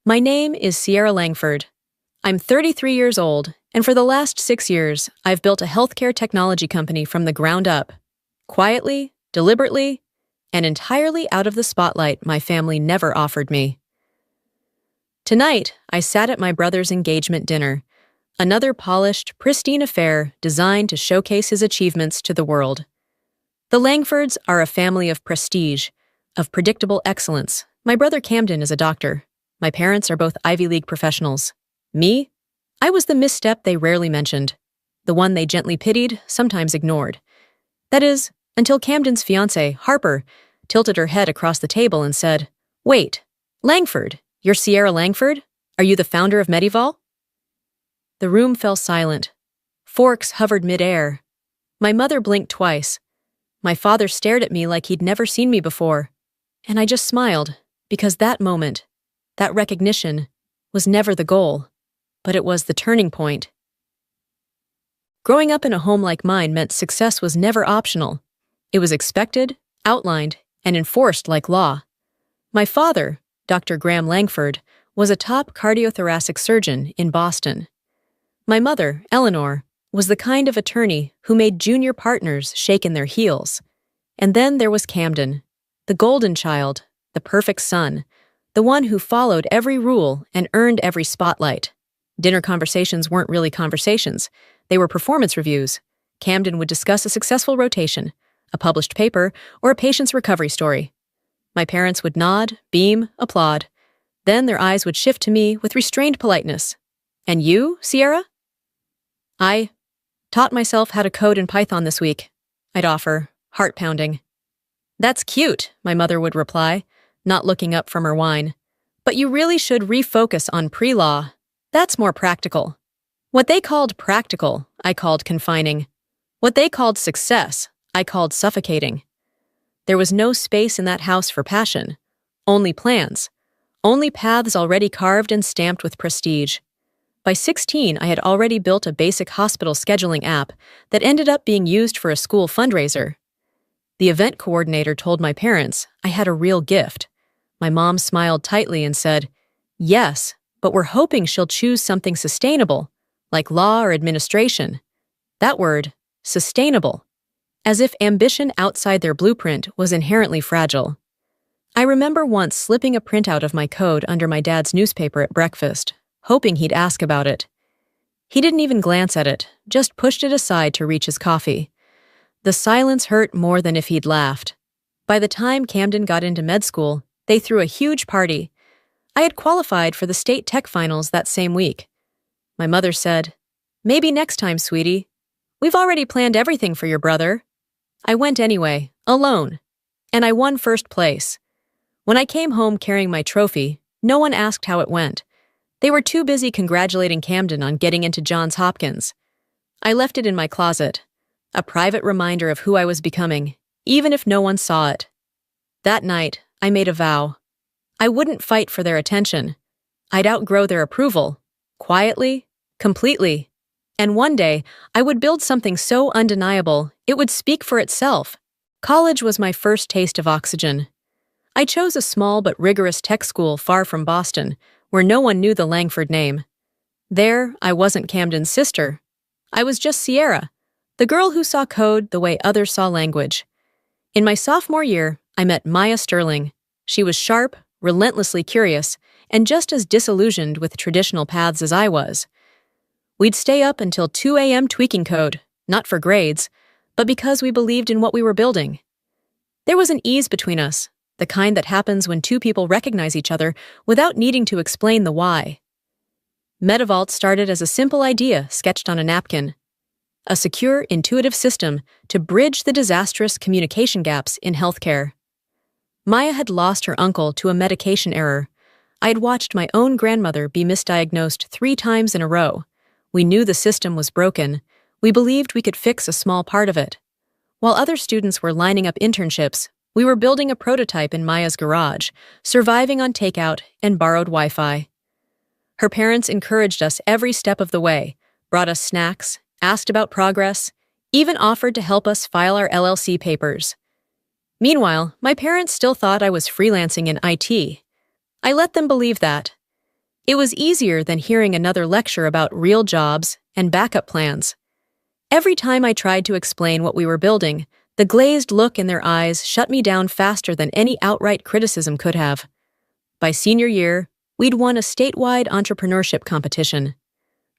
My name is Sierra Langford. I'm 33 years old, and for the last 6 years, I've built a healthcare technology company from the ground up. Quietly, deliberately, and entirely out of the spotlight my family never offered me. Tonight, I sat at my brother's engagement dinner, another polished, pristine affair designed to showcase his achievements to the world. The Langfords are a family of prestige, of predictable excellence. My brother Camden is a doctor. My parents are both Ivy League professionals. Me? I was the misstep they rarely mentioned, the one they gently pitied, sometimes ignored. That is, until Camden's fiancée, Harper, tilted her head across the table and said, "Wait, Langford, you're Sierra Langford? Are you the founder of Medival?" The room fell silent. Forks hovered mid-air. My mother blinked twice. My father stared at me like he'd never seen me before. And I just smiled, because that moment, that recognition, was never the goal, but it was the turning point. Growing up in a home like mine meant success was never optional. It was expected, outlined, and enforced like law. My father, Dr. Graham Langford, was a top cardiothoracic surgeon in Boston. My mother, Eleanor, was the kind of attorney who made junior partners shake in their heels. And then there was Camden, the golden child, the perfect son, the one who followed every rule and earned every spotlight. Dinner conversations weren't really conversations. They were performance reviews. Camden would discuss a successful rotation, a published paper, or a patient's recovery story. My parents would nod, beam, applaud. Then their eyes would shift to me with restrained politeness. "And you, Sierra?" "I taught myself how to code in Python this week," I'd offer, heart pounding. "That's cute," my mother would reply, not looking up from her wine. "But you really should refocus on pre-law. That's more practical." What they called practical, I called confining. What they called success, I called suffocating. There was no space in that house for passion. Only plans. Only paths already carved and stamped with prestige. By 16, I had already built a basic hospital scheduling app that ended up being used for a school fundraiser. The event coordinator told my parents I had a real gift. My mom smiled tightly and said, "Yes, but we're hoping she'll choose something sustainable, like law or administration." That word, sustainable, as if ambition outside their blueprint was inherently fragile. I remember once slipping a printout of my code under my dad's newspaper at breakfast, hoping he'd ask about it. He didn't even glance at it, just pushed it aside to reach his coffee. The silence hurt more than if he'd laughed. By the time Camden got into med school, they threw a huge party. I had qualified for the state tech finals that same week. My mother said, "Maybe next time, sweetie. We've already planned everything for your brother." I went anyway, alone, and I won first place. When I came home carrying my trophy, no one asked how it went. They were too busy congratulating Camden on getting into Johns Hopkins. I left it in my closet, a private reminder of who I was becoming, even if no one saw it. That night, I made a vow. I wouldn't fight for their attention. I'd outgrow their approval, quietly, completely. And one day, I would build something so undeniable, it would speak for itself. College was my first taste of oxygen. I chose a small but rigorous tech school far from Boston, where no one knew the Langford name. There, I wasn't Camden's sister. I was just Sierra, the girl who saw code the way others saw language. In my sophomore year, I met Maya Sterling. She was sharp, relentlessly curious, and just as disillusioned with traditional paths as I was. We'd stay up until 2 a.m. tweaking code, not for grades, but because we believed in what we were building. There was an ease between us, the kind that happens when two people recognize each other without needing to explain the why. Medival started as a simple idea sketched on a napkin, a secure, intuitive system to bridge the disastrous communication gaps in healthcare. Maya had lost her uncle to a medication error. I had watched my own grandmother be misdiagnosed 3 times in a row. We knew the system was broken. We believed we could fix a small part of it. While other students were lining up internships, we were building a prototype in Maya's garage, surviving on takeout and borrowed Wi-Fi. Her parents encouraged us every step of the way, brought us snacks, asked about progress, even offered to help us file our LLC papers. Meanwhile, my parents still thought I was freelancing in IT. I let them believe that. It was easier than hearing another lecture about real jobs and backup plans. Every time I tried to explain what we were building, the glazed look in their eyes shut me down faster than any outright criticism could have. By senior year, we'd won a statewide entrepreneurship competition.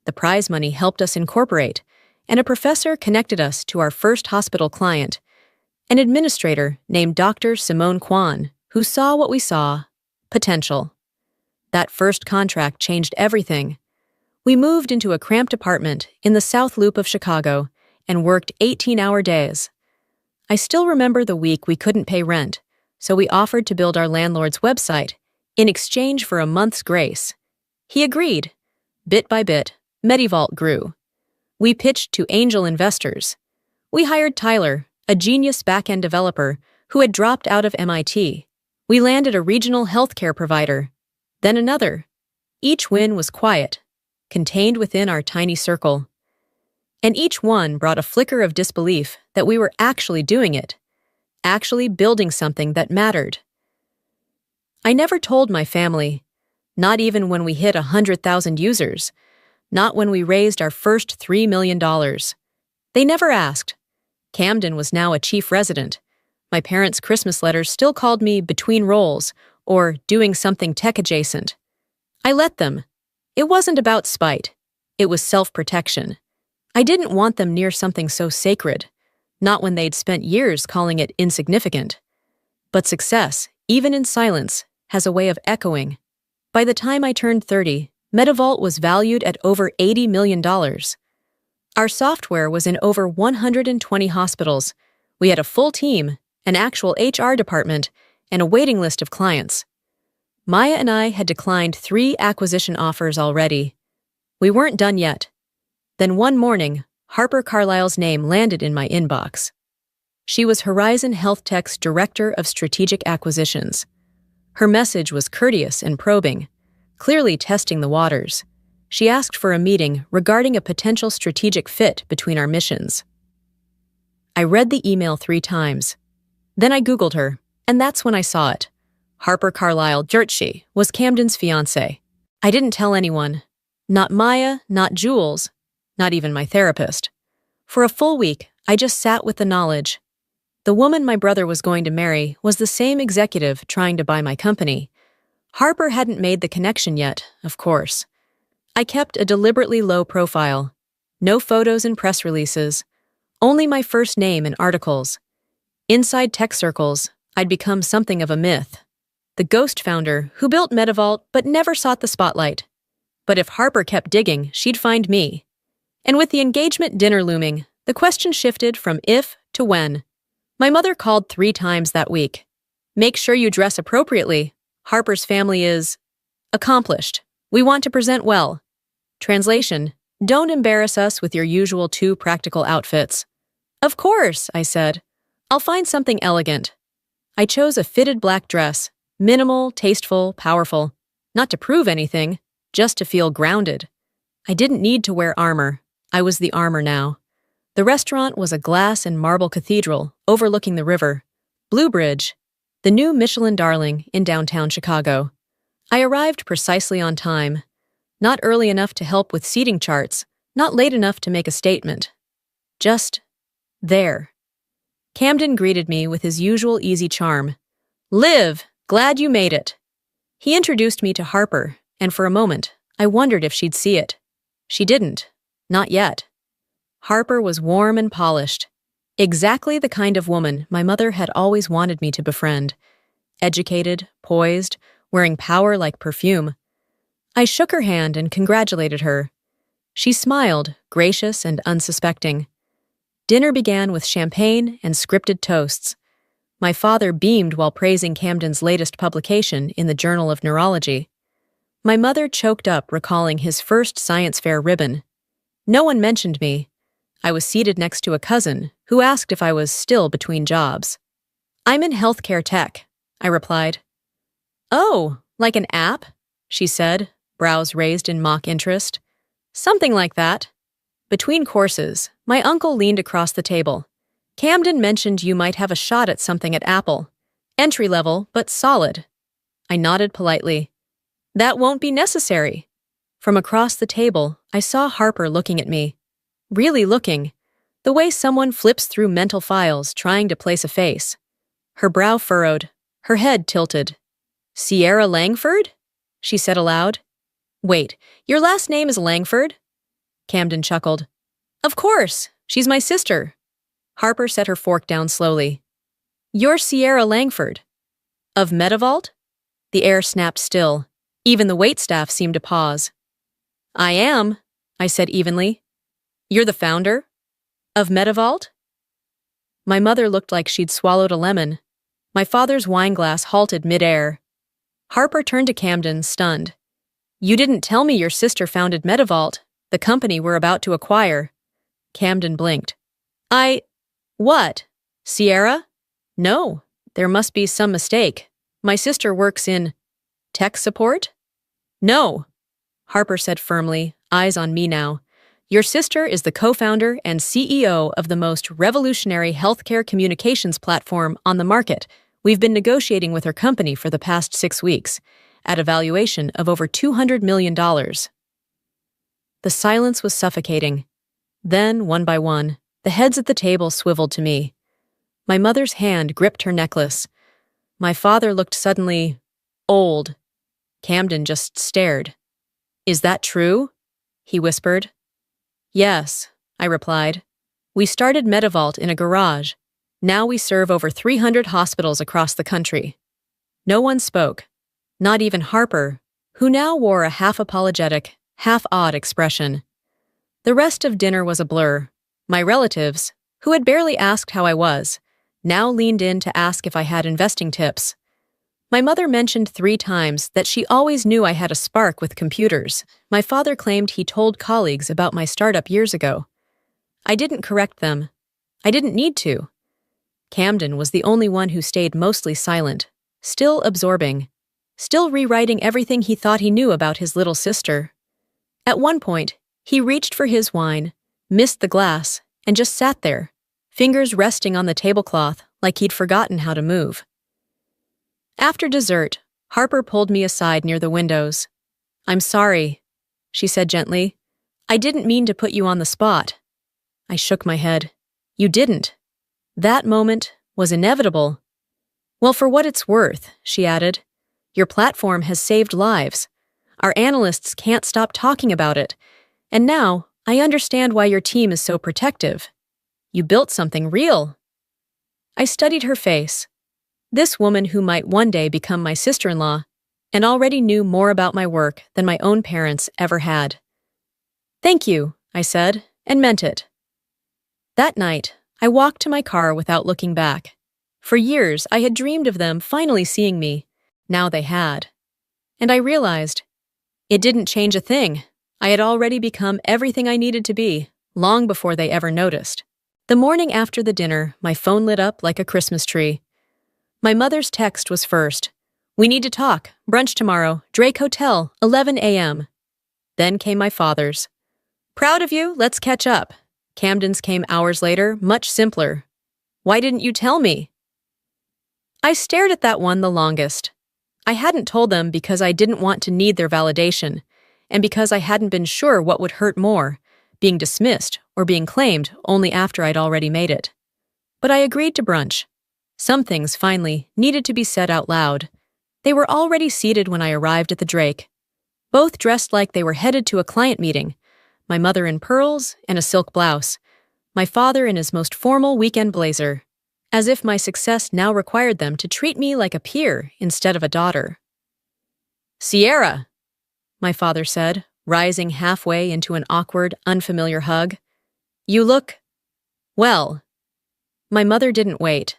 The prize money helped us incorporate, and a professor connected us to our first hospital client, an administrator named Dr. Simone Kwan, who saw what we saw: potential. That first contract changed everything. We moved into a cramped apartment in the South Loop of Chicago and worked 18-hour days. I still remember the week we couldn't pay rent, so we offered to build our landlord's website in exchange for a month's grace. He agreed. Bit by bit, Medivault grew. We pitched to angel investors. We hired Tyler, a genius back-end developer who had dropped out of MIT. We landed a regional healthcare provider, then another. Each win was quiet, contained within our tiny circle. And each one brought a flicker of disbelief that we were actually doing it, actually building something that mattered. I never told my family, not even when we hit 100,000 users, not when we raised our first $3 million. They never asked. Camden was now a chief resident. My parents' Christmas letters still called me between roles or doing something tech-adjacent. I let them. It wasn't about spite. It was self-protection. I didn't want them near something so sacred, not when they'd spent years calling it insignificant. But success, even in silence, has a way of echoing. By the time I turned 30, Medivault was valued at over $80 million. Our software was in over 120 hospitals. We had a full team, an actual HR department, and a waiting list of clients. Maya and I had declined 3 acquisition offers already. We weren't done yet. Then one morning, Harper Carlyle's name landed in my inbox. She was Horizon Health Tech's Director of Strategic Acquisitions. Her message was courteous and probing, clearly testing the waters. She asked for a meeting regarding a potential strategic fit between our missions. I read the email 3 times. Then I Googled her, and that's when I saw it. Harper Carlyle Jertschi was Camden's fiancée. I didn't tell anyone. Not Maya, not Jules, not even my therapist. For a full week, I just sat with the knowledge. The woman my brother was going to marry was the same executive trying to buy my company. Harper hadn't made the connection yet, of course. I kept a deliberately low profile. No photos and press releases. Only my first name in articles. Inside tech circles, I'd become something of a myth. The ghost founder who built Medivault but never sought the spotlight. But if Harper kept digging, she'd find me. And with the engagement dinner looming, the question shifted from if to when. My mother called 3 times that week. Make sure you dress appropriately. Harper's family is accomplished. We want to present well. Translation: don't embarrass us with your usual 2 practical outfits. Of course, I said. I'll find something elegant. I chose a fitted black dress, minimal, tasteful, powerful. Not to prove anything, just to feel grounded. I didn't need to wear armor. I was the armor now. The restaurant was a glass and marble cathedral overlooking the river, Blue Bridge, the new Michelin darling in downtown Chicago. I arrived precisely on time, not early enough to help with seating charts, not late enough to make a statement. Just there. Camden greeted me with his usual easy charm. Liv, glad you made it. He introduced me to Harper, and for a moment, I wondered if she'd see it. She didn't. Not yet. Harper was warm and polished. Exactly the kind of woman my mother had always wanted me to befriend. Educated, poised, wearing power like perfume. I shook her hand and congratulated her. She smiled, gracious and unsuspecting. Dinner began with champagne and scripted toasts. My father beamed while praising Camden's latest publication in the Journal of Neurology. My mother choked up recalling his first science fair ribbon. No one mentioned me. I was seated next to a cousin who asked if I was still between jobs. I'm in healthcare tech, I replied. Oh, like an app? She said, brows raised in mock interest. Something like that. Between courses, my uncle leaned across the table. Camden mentioned you might have a shot at something at Apple. Entry level, but solid. I nodded politely. That won't be necessary. From across the table, I saw Harper looking at me. Really looking. The way someone flips through mental files trying to place a face. Her brow furrowed, her head tilted. Sierra Langford? She said aloud. Wait, your last name is Langford? Camden chuckled. Of course, she's my sister. Harper set her fork down slowly. You're Sierra Langford. Of Metavault? The air snapped still. Even the waitstaff seemed to pause. I am, I said evenly. You're the founder? Of Metavault? My mother looked like she'd swallowed a lemon. My father's wineglass halted mid-air. Harper turned to Camden, stunned. You didn't tell me your sister founded Metavault, the company we're about to acquire. Camden blinked. What? Sierra? No, there must be some mistake. My sister works in tech support? No, Harper said firmly, eyes on me now. Your sister is the co-founder and CEO of the most revolutionary healthcare communications platform on the market. We've been negotiating with her company for the past 6 weeks, at a valuation of over $200 million. The silence was suffocating. Then, one by one, the heads at the table swiveled to me. My mother's hand gripped her necklace. My father looked suddenly old. Camden just stared. Is that true? He whispered. Yes, I replied. We started Metavault in a garage. Now we serve over 300 hospitals across the country. No one spoke, not even Harper, who now wore a half-apologetic, half-awed expression. The rest of dinner was a blur. My relatives, who had barely asked how I was, now leaned in to ask if I had investing tips. My mother mentioned 3 times that she always knew I had a spark with computers. My father claimed he told colleagues about my startup years ago. I didn't correct them. I didn't need to. Camden was the only one who stayed mostly silent, still absorbing, still rewriting everything he thought he knew about his little sister. At one point, he reached for his wine, missed the glass, and just sat there, fingers resting on the tablecloth like he'd forgotten how to move. After dessert, Harper pulled me aside near the windows. I'm sorry, she said gently. I didn't mean to put you on the spot. I shook my head. You didn't. That moment was inevitable. Well, for what it's worth, she added, your platform has saved lives. Our analysts can't stop talking about it. And now, I understand why your team is so protective. You built something real. I studied her face. This woman who might one day become my sister-in-law, and already knew more about my work than my own parents ever had. Thank you, I said, and meant it. That night, I walked to my car without looking back. For years, I had dreamed of them finally seeing me. Now they had. And I realized, it didn't change a thing. I had already become everything I needed to be, long before they ever noticed. The morning after the dinner, my phone lit up like a Christmas tree. My mother's text was first. We need to talk. Brunch tomorrow. Drake Hotel, 11 a.m. Then came my father's. Proud of you. Let's catch up. Camden's came hours later, much simpler. Why didn't you tell me? I stared at that one the longest. I hadn't told them because I didn't want to need their validation, and because I hadn't been sure what would hurt more, being dismissed or being claimed only after I'd already made it. But I agreed to brunch. Some things, finally, needed to be said out loud. They were already seated when I arrived at the Drake. Both dressed like they were headed to a client meeting, my mother in pearls and a silk blouse, my father in his most formal weekend blazer, as if my success now required them to treat me like a peer instead of a daughter. Sierra, my father said, rising halfway into an awkward, unfamiliar hug. You look, well. My mother didn't wait.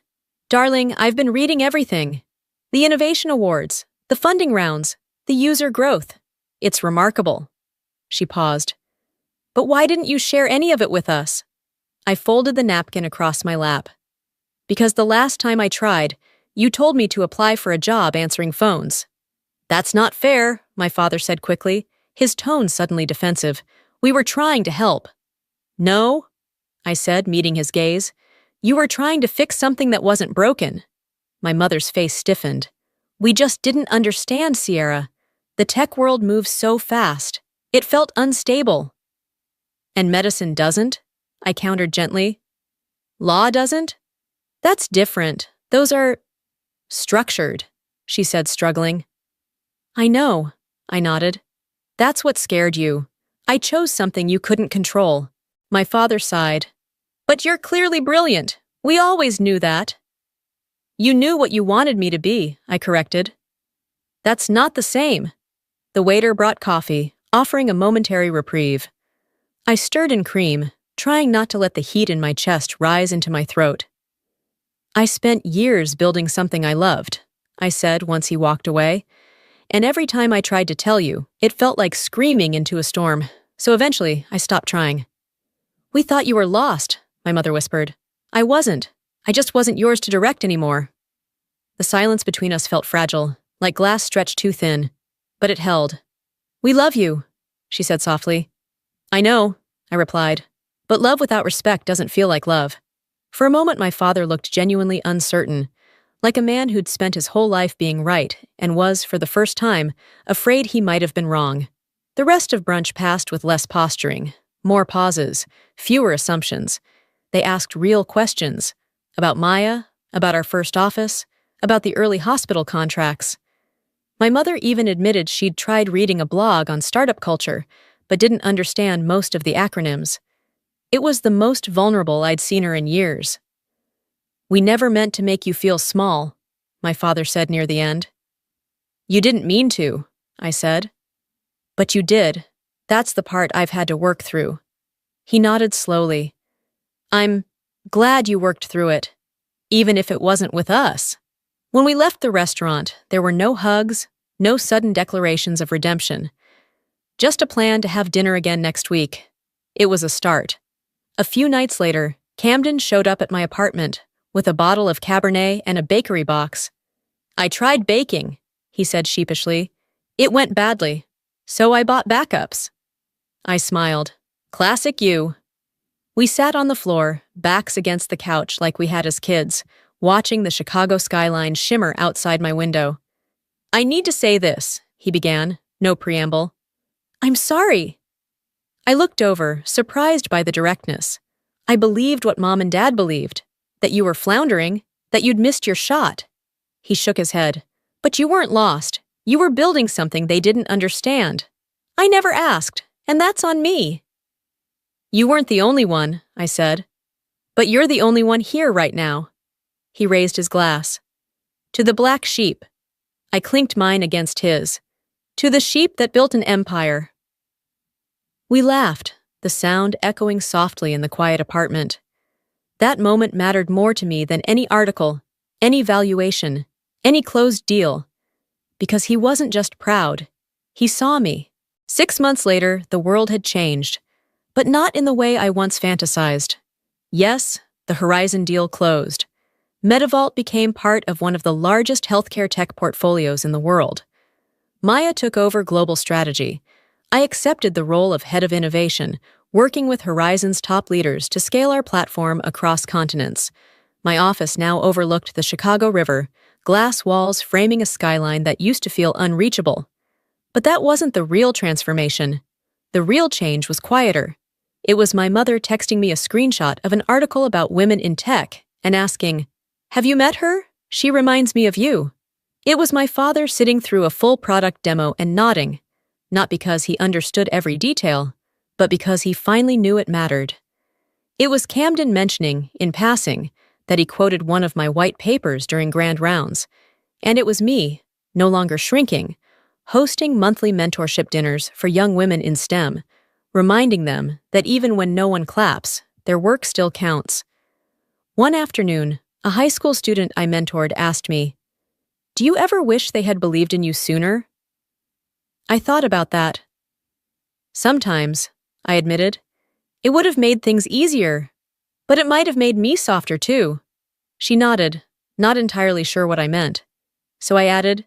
Darling, I've been reading everything. The innovation awards, the funding rounds, the user growth. It's remarkable. She paused. But why didn't you share any of it with us? I folded the napkin across my lap. Because the last time I tried, you told me to apply for a job answering phones. That's not fair, my father said quickly, his tone suddenly defensive. We were trying to help. No, I said, meeting his gaze. You were trying to fix something that wasn't broken. My mother's face stiffened. We just didn't understand, Sierra. The tech world moves so fast. It felt unstable. And medicine doesn't? I countered gently. Law doesn't? That's different. Those are structured, she said, struggling. I know, I nodded. That's what scared you. I chose something you couldn't control. My father sighed. But you're clearly brilliant. We always knew that. You knew what you wanted me to be, I corrected. That's not the same. The waiter brought coffee, offering a momentary reprieve. I stirred in cream, trying not to let the heat in my chest rise into my throat. I spent years building something I loved, I said once he walked away, and every time I tried to tell you, it felt like screaming into a storm, so eventually I stopped trying. We thought you were lost, my mother whispered. I wasn't. I just wasn't yours to direct anymore. The silence between us felt fragile, like glass stretched too thin, but it held. We love you, she said softly. I know, I replied, but love without respect doesn't feel like love. For a moment my father looked genuinely uncertain, like a man who'd spent his whole life being right and was, for the first time, afraid he might have been wrong. The rest of brunch passed with less posturing, more pauses, fewer assumptions. They asked real questions about Maya, about our first office, about the early hospital contracts. My mother even admitted she'd tried reading a blog on startup culture, but didn't understand most of the acronyms. It was the most vulnerable I'd seen her in years. We never meant to make you feel small, my father said near the end. You didn't mean to, I said. But you did. That's the part I've had to work through. He nodded slowly. I'm glad you worked through it, even if it wasn't with us. When we left the restaurant, there were no hugs, no sudden declarations of redemption. Just a plan to have dinner again next week. It was a start. A few nights later, Camden showed up at my apartment with a bottle of Cabernet and a bakery box. I tried baking, he said sheepishly. It went badly, so I bought backups. I smiled. Classic you. We sat on the floor, backs against the couch like we had as kids, watching the Chicago skyline shimmer outside my window. I need to say this, he began, no preamble. I'm sorry. I looked over, surprised by the directness. I believed what Mom and Dad believed, that you were floundering, that you'd missed your shot. He shook his head. But you weren't lost. You were building something they didn't understand. I never asked, and that's on me. You weren't the only one, I said. But you're the only one here right now. He raised his glass. To the black sheep. I clinked mine against his. To the sheep that built an empire. We laughed, the sound echoing softly in the quiet apartment. That moment mattered more to me than any article, any valuation, any closed deal. Because he wasn't just proud. He saw me. 6 months later, the world had changed. But not in the way I once fantasized. Yes, the Horizon deal closed. MediVault became part of one of the largest healthcare tech portfolios in the world. Maya took over global strategy. I accepted the role of head of innovation, working with Horizon's top leaders to scale our platform across continents. My office now overlooked the Chicago River, glass walls framing a skyline that used to feel unreachable. But that wasn't the real transformation. The real change was quieter. It was my mother texting me a screenshot of an article about women in tech and asking, "Have you met her? She reminds me of you." It was my father sitting through a full product demo and nodding, not because he understood every detail, but because he finally knew it mattered. It was Camden mentioning, in passing, that he quoted one of my white papers during grand rounds, and it was me, no longer shrinking, hosting monthly mentorship dinners for young women in STEM, reminding them that even when no one claps, their work still counts. One afternoon, a high school student I mentored asked me, "Do you ever wish they had believed in you sooner?" I thought about that. Sometimes, I admitted. It would have made things easier, but it might have made me softer too. She nodded, not entirely sure what I meant. So I added,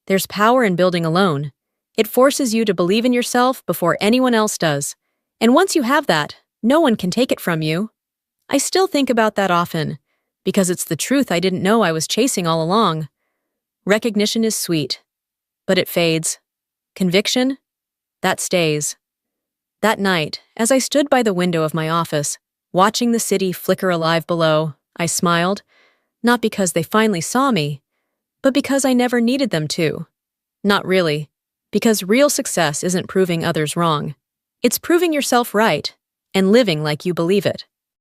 "There's power in building alone. It forces you to believe in yourself before anyone else does. And once you have that, no one can take it from you." I still think about that often, because it's the truth I didn't know I was chasing all along. Recognition is sweet, but it fades. Conviction? That stays. That night, as I stood by the window of my office, watching the city flicker alive below, I smiled, not because they finally saw me, but because I never needed them to. Not really, because real success isn't proving others wrong. It's proving yourself right and living like you believe it.